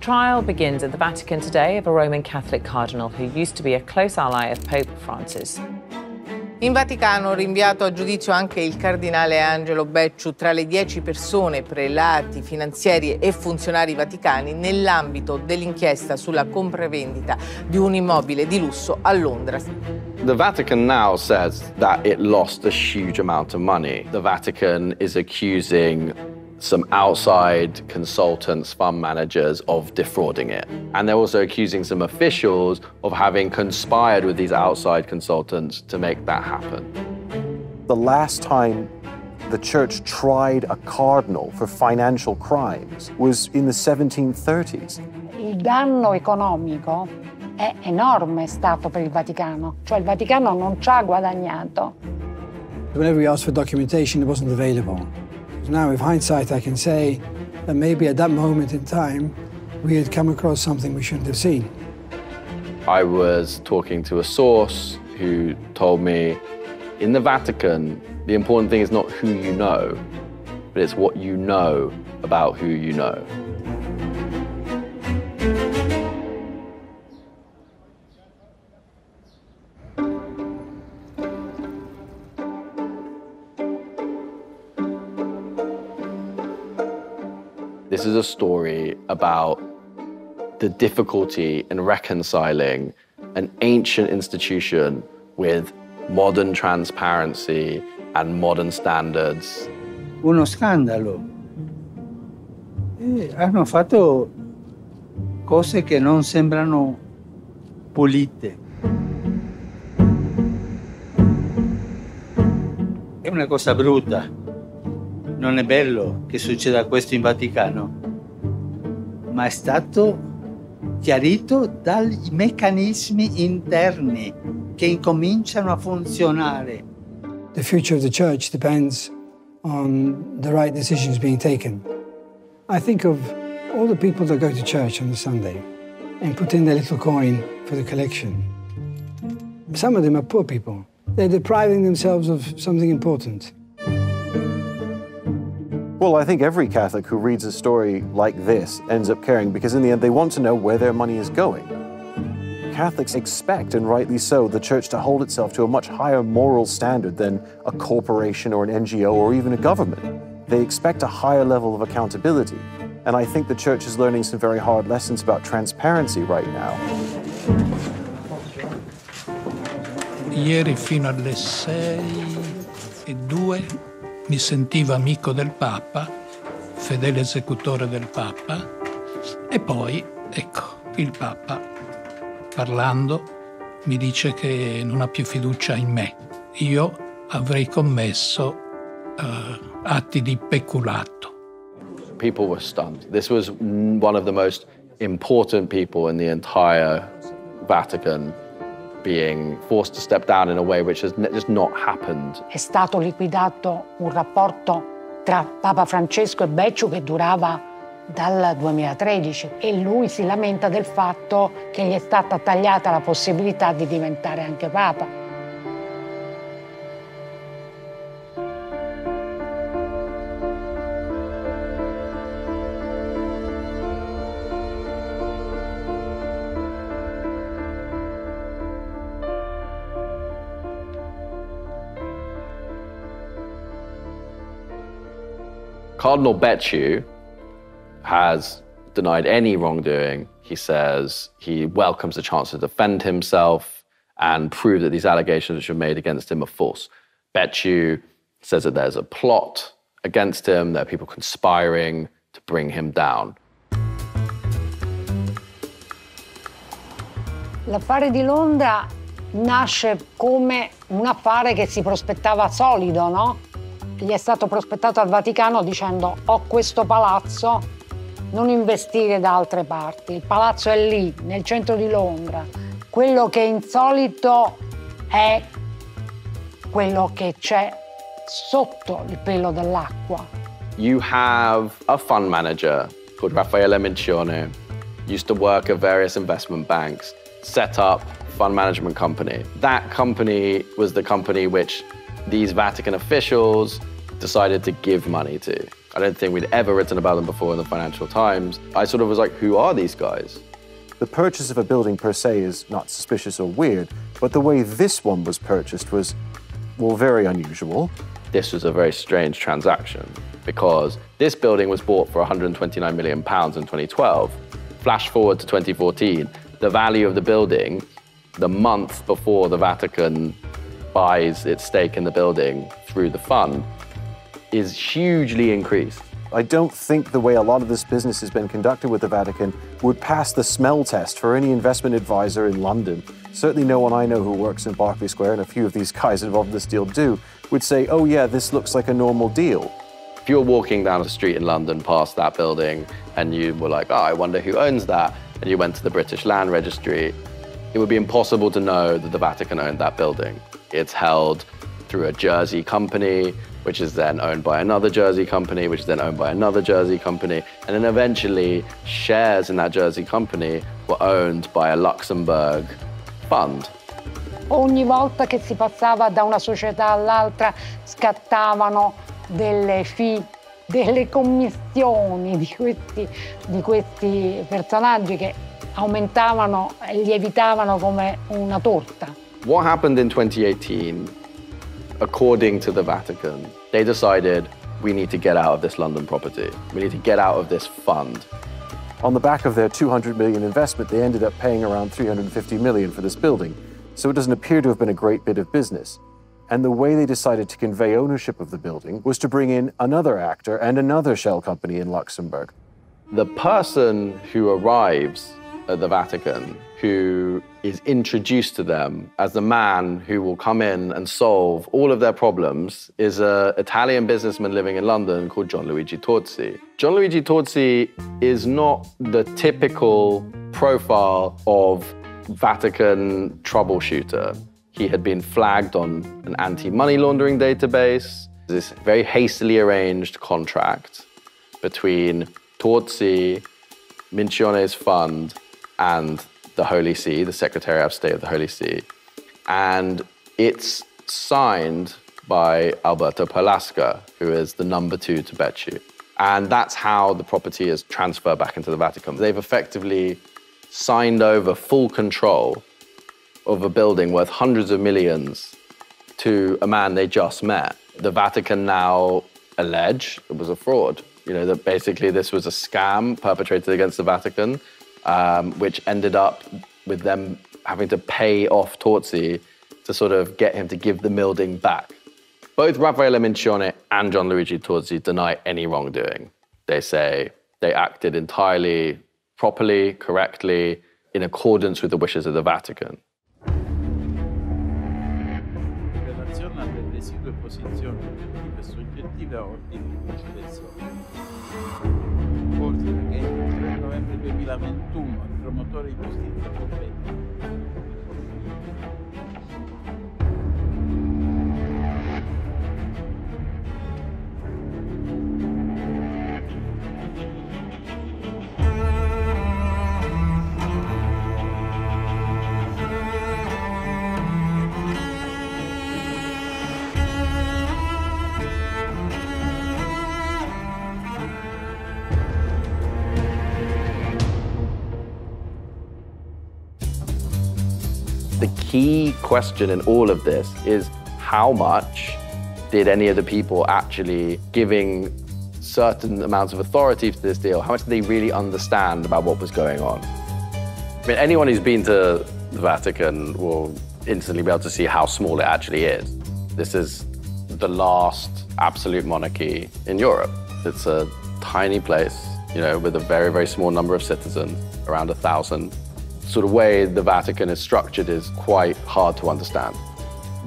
trial begins at the Vatican today of a Roman Catholic cardinal who used to be a close ally of Pope Francis. In Vaticano rinviato a giudizio anche il cardinale Angelo Becciu tra le 10 persone, prelati, finanzieri e funzionari vaticani nell'ambito dell'inchiesta sulla compravendita di un immobile di lusso a Londra. The Vatican now says that it lost a huge amount of money. The Vatican is accusing some outside consultants, fund managers, of defrauding it. And they're also accusing some officials of having conspired with these outside consultants to make that happen. The last time the church tried a cardinal for financial crimes was in the 1730s. Il danno economico è enorme stato per il Vaticano, cioè il Vaticano non ci ha guadagnato. Whenever we asked for documentation, it wasn't available. Now, with hindsight, I can say that maybe at that moment in time, we had come across something we shouldn't have seen. I was talking to a source who told me, in the Vatican, the important thing is not who you know, but it's what you know about who you know. This is a story about the difficulty in reconciling an ancient institution with modern transparency and modern standards. Uno scandalo. Hanno fatto cose che non sembrano pulite. È una cosa brutta. Non è bello che succeda questo in Vaticano, ma è stato chiarito dai meccanismi interni che incominciano a funzionare. The future of the church depends on the right decisions being taken. I think of all the people that go to church on the Sunday and put in their little coin for the collection. Some of them are poor people. They're depriving themselves of something important. Well, I think every Catholic who reads a story like this ends up caring because in the end they want to know where their money is going. Catholics expect, and rightly so, the church to hold itself to a much higher moral standard than a corporation or an NGO or even a government. They expect a higher level of accountability. And I think the church is learning some very hard lessons about transparency right now. Ieri fino alle 6:02 mi sentivo amico del Papa, fedele esecutore del Papa, e poi, ecco, il Papa, parlando, mi dice che non ha più fiducia in me. Io avrei commesso atti di peculato. People were stunned. This was one of the most important people in the entire Vatican being forced to step down in a way which has just not happened. È stato liquidato un rapporto tra Papa Francesco e Becciu che durava dal 2013 e lui si lamenta del fatto che gli è stata tagliata la possibilità di diventare anche Papa. Cardinal Becciu has denied any wrongdoing. He says he welcomes the chance to defend himself and prove that these allegations which are made against him are false. Becciu says that there's a plot against him, there are people conspiring to bring him down. L'affare di Londra nasce come un affare che si prospettava solido, no? Gli è stato prospettato al Vaticano dicendo: ho questo palazzo, non investire da altre parti. Il palazzo è lì, nel centro di Londra. Quello che è insolito è quello che c'è sotto il pelo dell'acqua. You have a fund manager called Raffaele Mincione, used to work at various investment banks, set up a fund management company. That company was the company which these Vatican officials decided to give money to. I don't think we'd ever written about them before in the Financial Times. I sort of was like, who are these guys? The purchase of a building per se is not suspicious or weird, but the way this one was purchased was, well, very unusual. This was a very strange transaction because this building was bought for £129 million in 2012. Flash forward to 2014, the value of the building, the month before the Vatican buys its stake in the building through the fund, is hugely increased. I don't think the way a lot of this business has been conducted with the Vatican would pass the smell test for any investment advisor in London. Certainly no one I know who works in Berkeley Square, and a few of these guys involved in this deal do, would say, oh yeah, this looks like a normal deal. If you're walking down the street in London past that building and you were like, oh, I wonder who owns that, and you went to the British Land Registry, it would be impossible to know that the Vatican owned that building. It's held through a Jersey company, which is then owned by another Jersey company, which is then owned by another Jersey company. And then eventually, shares in that Jersey company were owned by a Luxembourg fund. Ogni volta che si passava da una società all'altra scattavano delle commissioni di questi personaggi che aumentavano e lievitavano come una torta. What happened in 2018, according to the Vatican, they decided we need to get out of this London property. We need to get out of this fund. On the back of their $200 million investment, they ended up paying around $350 million for this building. So it doesn't appear to have been a great bit of business. And the way they decided to convey ownership of the building was to bring in another actor and another shell company in Luxembourg. The person who arrives at the Vatican, who is introduced to them as the man who will come in and solve all of their problems, is an Italian businessman living in London called Gianluigi Tozzi. Gianluigi Tozzi is not the typical profile of Vatican troubleshooter. He had been flagged on an anti-money laundering database. This very hastily arranged contract between Tozzi, Mincione's fund, and the Holy See, the Secretary of State of the Holy See. And it's signed by Alberto Perlasca, who is the #2 to Becciu. And that's how the property is transferred back into the Vatican. They've effectively signed over full control of a building worth hundreds of millions to a man they just met. The Vatican now allege it was a fraud. You know, that basically this was a scam perpetrated against the Vatican, which ended up with them having to pay off Tozzi to sort of get him to give the building back. Both Raffaele Mincione and Gianluigi Tozzi deny any wrongdoing. They say they acted entirely properly, correctly, in accordance with the wishes of the Vatican. In relazione alle residue posizioni oggettive e soggettive a ordine di precedenza. Ordine che il 3 novembre 2021 il promotore di giustizia compete. The key question in all of this is how much did any of the people actually giving certain amounts of authority to this deal, how much did they really understand about what was going on? I mean, anyone who's been to the Vatican will instantly be able to see how small it actually is. This is the last absolute monarchy in Europe. It's a tiny place, you know, with a very, very small number of citizens, around 1,000. Sort of way the Vatican is structured is quite hard to understand.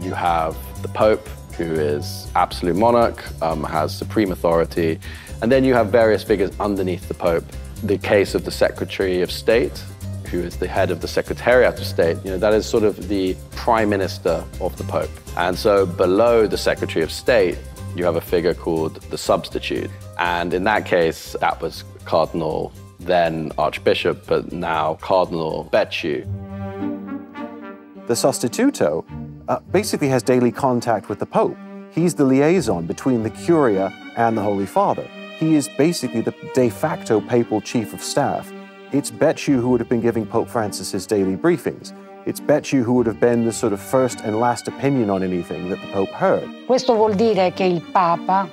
You have the Pope, who is absolute monarch, has supreme authority, and then you have various figures underneath the Pope. The case of the Secretary of State, who is the head of the Secretariat of State, you know, that is sort of the Prime Minister of the Pope. And so below the Secretary of State, you have a figure called the Substitute. And in that case, that was Cardinal, then Archbishop, but now Cardinal Becciu. The Sostituto basically has daily contact with the Pope. He's the liaison between the Curia and the Holy Father. He is basically the de facto papal chief of staff. It's Becciu who would have been giving Pope Francis his daily briefings. It's Becciu who would have been the sort of first and last opinion on anything that the Pope heard. Questo vuol dire che il Papa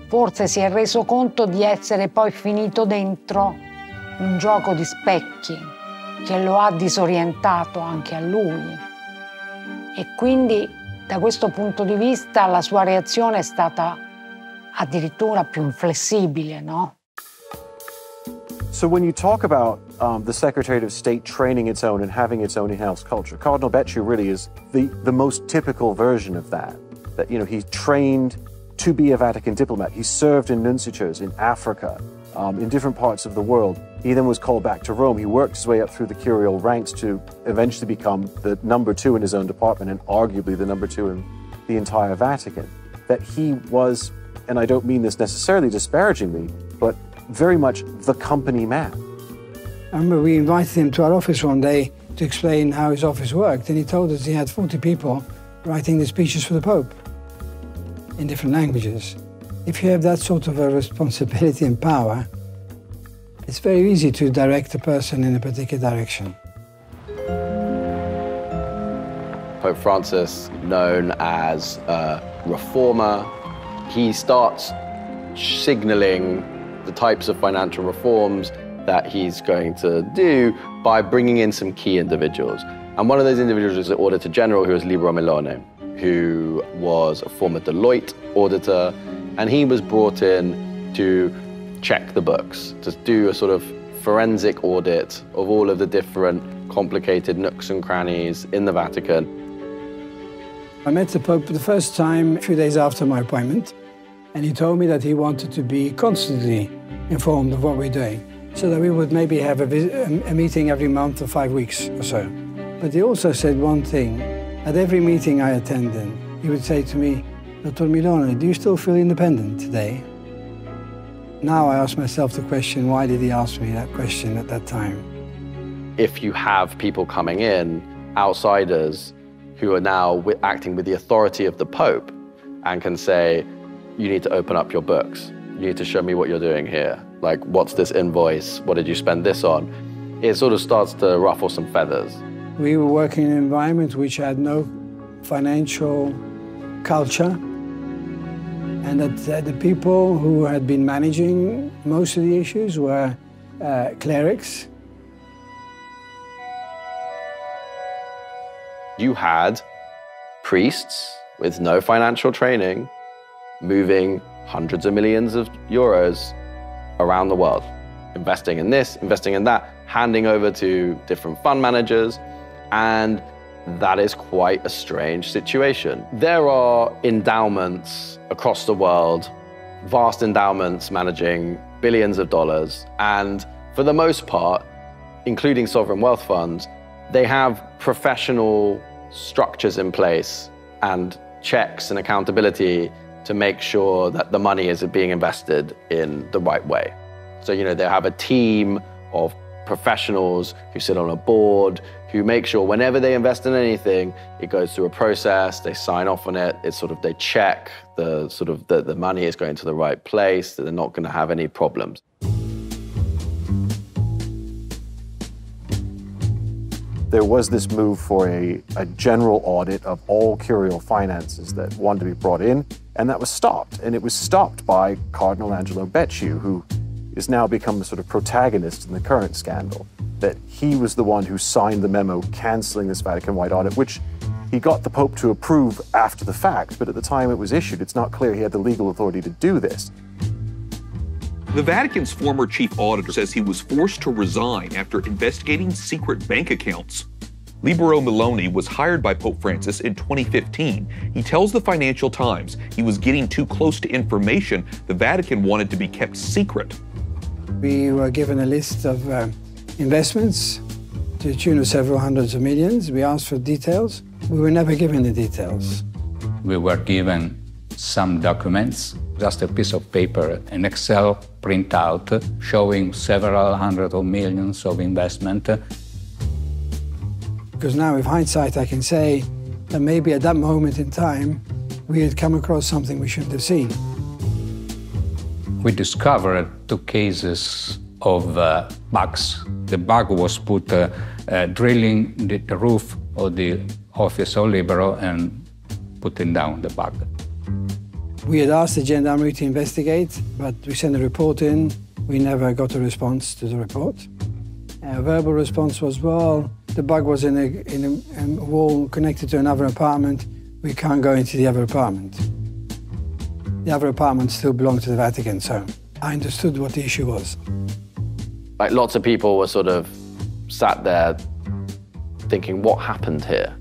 forse si è reso conto di essere poi finito dentro un gioco di specchi che lo ha disorientato anche a lui. E quindi da questo punto di vista la sua reazione è stata addirittura più inflessibile, no? So when you talk about the Secretary of State training its own and having its own in-house culture, Cardinal Becciu really is the most typical version of that. That, you know, he's trained to be a Vatican diplomat. He served in nunciatures in Africa, in different parts of the world. He then was called back to Rome. He worked his way up through the curial ranks to eventually become the number 2 in his own department and arguably the number 2 in the entire Vatican. That he was, and I don't mean this necessarily disparagingly, but very much the company man. I remember we invited him to our office one day to explain how his office worked, and he told us he had 40 people writing the speeches for the Pope in different languages. If you have that sort of a responsibility and power, it's very easy to direct a person in a particular direction. Pope Francis, known as a reformer, he starts signaling the types of financial reforms that he's going to do by bringing in some key individuals. And one of those individuals is the Auditor General, who is Libero Milone, who was a former Deloitte auditor, and he was brought in to check the books, to do a sort of forensic audit of all of the different complicated nooks and crannies in the Vatican. I met the Pope the first time a few days after my appointment, and he told me that he wanted to be constantly informed of what we're doing, so that we would maybe have a meeting every month or 5 weeks or so. But he also said one thing. At every meeting I attended, he would say to me, Dr. Milone, do you still feel independent today? Now I ask myself the question, why did he ask me that question at that time? If you have people coming in, outsiders, who are now acting with the authority of the Pope and can say, you need to open up your books. You need to show me what you're doing here. Like, what's this invoice? What did you spend this on? It sort of starts to ruffle some feathers. We were working in an environment which had no financial culture, and that the people who had been managing most of the issues were clerics. You had priests with no financial training moving hundreds of millions of euros around the world, investing in this, investing in that, handing over to different fund managers, and that is quite a strange situation. There are endowments across the world, vast endowments managing billions of dollars, and for the most part, including sovereign wealth funds, they have professional structures in place and checks and accountability to make sure that the money is being invested in the right way. So, you know, they have a team of professionals who sit on a board, who make sure whenever they invest in anything, it goes through a process, they sign off on it, it's sort of, they check the money is going to the right place, that they're not going to have any problems. There was this move for a general audit of all curial finances that wanted to be brought in, and that was stopped. And it was stopped by Cardinal Angelo Becciu, who is now become the sort of protagonist in the current scandal, that he was the one who signed the memo canceling this Vatican-wide audit, which he got the Pope to approve after the fact, but at the time it was issued, it's not clear he had the legal authority to do this. The Vatican's former chief auditor says he was forced to resign after investigating secret bank accounts. Libero Milone was hired by Pope Francis in 2015. He tells the Financial Times he was getting too close to information the Vatican wanted to be kept secret. We were given a list of investments to the tune of several hundreds of millions. We asked for details. We were never given the details. We were given some documents, just a piece of paper, an Excel printout showing several hundred of millions of investment. Because now, with hindsight, I can say that maybe at that moment in time, we had come across something we shouldn't have seen. we discovered 2 cases of bugs. The bug was put drilling the roof of the office of Libero and putting down the bug. We had asked the gendarmerie to investigate, but we sent a report in. We never got a response to the report. A verbal response was, well, the bug was in a wall connected to another apartment. We can't go into the other apartment. The other apartment still belonged to the Vatican, so I understood what the issue was. Like, lots of people were sort of sat there thinking, what happened here?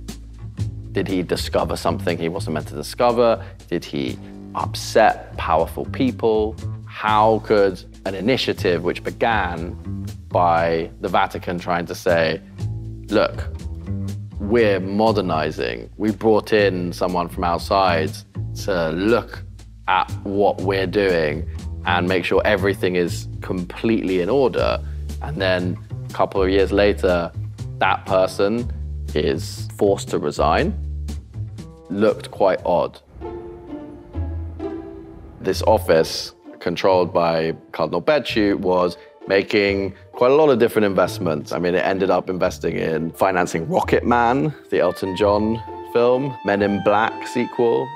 Did he discover something he wasn't meant to discover? Did he upset powerful people? How could an initiative which began by the Vatican trying to say, look, we're modernizing. We brought in someone from outside to look at what we're doing and make sure everything is completely in order. And then a couple of years later, that person is forced to resign. Looked quite odd. This office, controlled by Cardinal Becciu, was making quite a lot of different investments. I mean, it ended up investing in financing Rocket Man, the Elton John film, Men in Black sequel.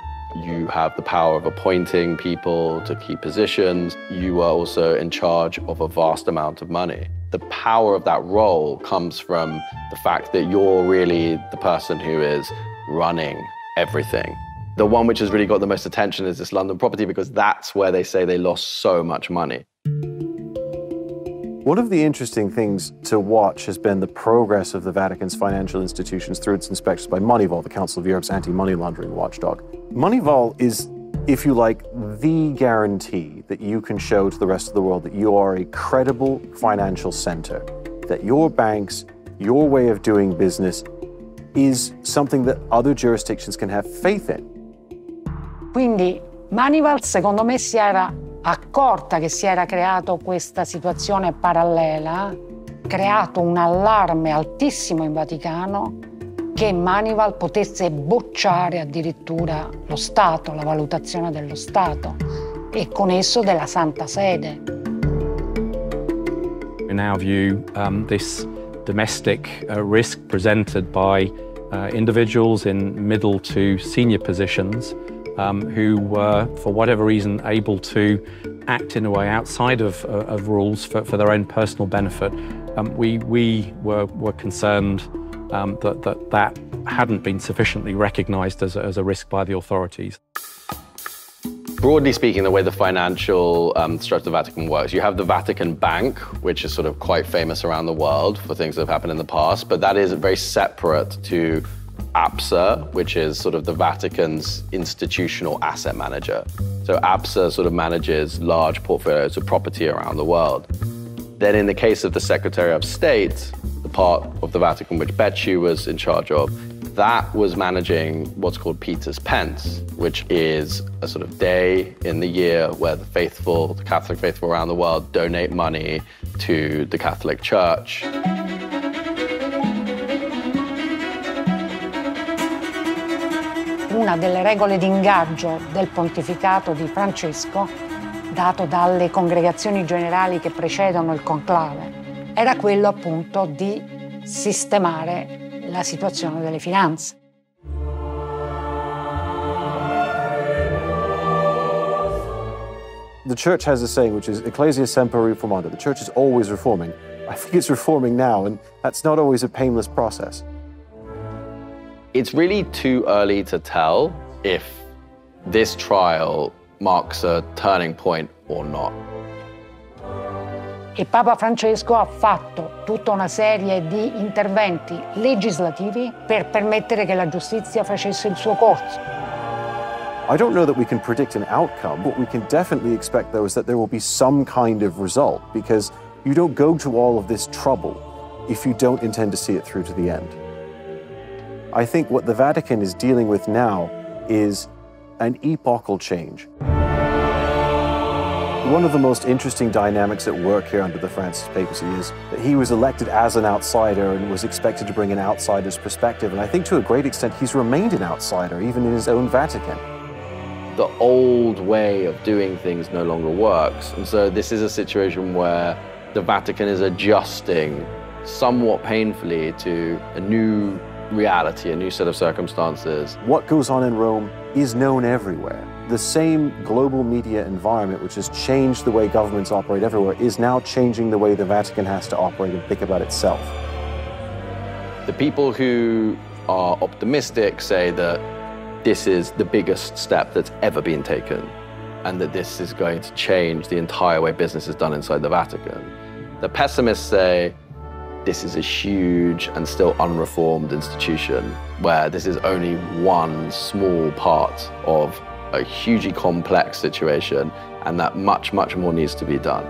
You have the power of appointing people to key positions. You are also in charge of a vast amount of money. The power of that role comes from the fact that you're really the person who is running everything. The one which has really got the most attention is this London property, because that's where they say they lost so much money. One of the interesting things to watch has been the progress of the Vatican's financial institutions through its inspections by Moneyval, the Council of Europe's anti-money laundering watchdog. Moneyval is, if you like, the guarantee that you can show to the rest of the world that you are a credible financial center, that your banks, your way of doing business is something that other jurisdictions can have faith in. Quindi Moneyval, secondo me, si era accorta che si era creato questa situazione parallela, creato un allarme altissimo in Vaticano, che Moneyval potesse bocciare addirittura lo Stato, la valutazione dello Stato e con esso della Santa Sede. In our view, this domestic risk presented by individuals in middle to senior positions who were, for whatever reason, able to act in a way outside of rules for their own personal benefit. We were concerned that hadn't been sufficiently recognised as a risk by the authorities. Broadly speaking, the way the financial structure of the Vatican works, you have the Vatican Bank, which is sort of quite famous around the world for things that have happened in the past, but that is very separate to ABSA, which is sort of the Vatican's institutional asset manager. So ABSA sort of manages large portfolios of property around the world. Then in the case of the Secretary of State, the part of the Vatican which Becciu was in charge of, that was managing what's called Peter's Pence, which is a sort of day in the year where the faithful, the Catholic faithful around the world, donate money to the Catholic Church. Una delle regole di ingaggio del pontificato di Francesco, dato dalle congregazioni generali che precedono il conclave, era quello appunto di sistemare la situazione delle finanze. The church has a saying which is Ecclesia semper reformanda. The church is always reforming. I think it's reforming now, and that's not always a painless process. It's really too early to tell if this trial marks a turning point or not. E Papa Francesco ha fatto tutta una serie di interventi legislativi per permettere che la giustizia facesse il suo corso. I don't know that we can predict an outcome. What we can definitely expect, though, is that there will be some kind of result, because you don't go to all of this trouble if you don't intend to see it through to the end. I think what the Vatican is dealing with now is an epochal change. One of the most interesting dynamics at work here under the Francis papacy is that he was elected as an outsider and was expected to bring an outsider's perspective. And I think to a great extent he's remained an outsider, even in his own Vatican. the old way of doing things no longer works. And so this is a situation where the Vatican is adjusting somewhat painfully to a new reality, a new set of circumstances. What goes on in Rome is known everywhere. The same global media environment, which has changed the way governments operate everywhere, is now changing the way the Vatican has to operate and think about itself. The people who are optimistic say that this is the biggest step that's ever been taken, and that this is going to change the entire way business is done inside the Vatican. The pessimists say this is a huge and still unreformed institution where this is only one small part of a hugely complex situation, and that much, much more needs to be done.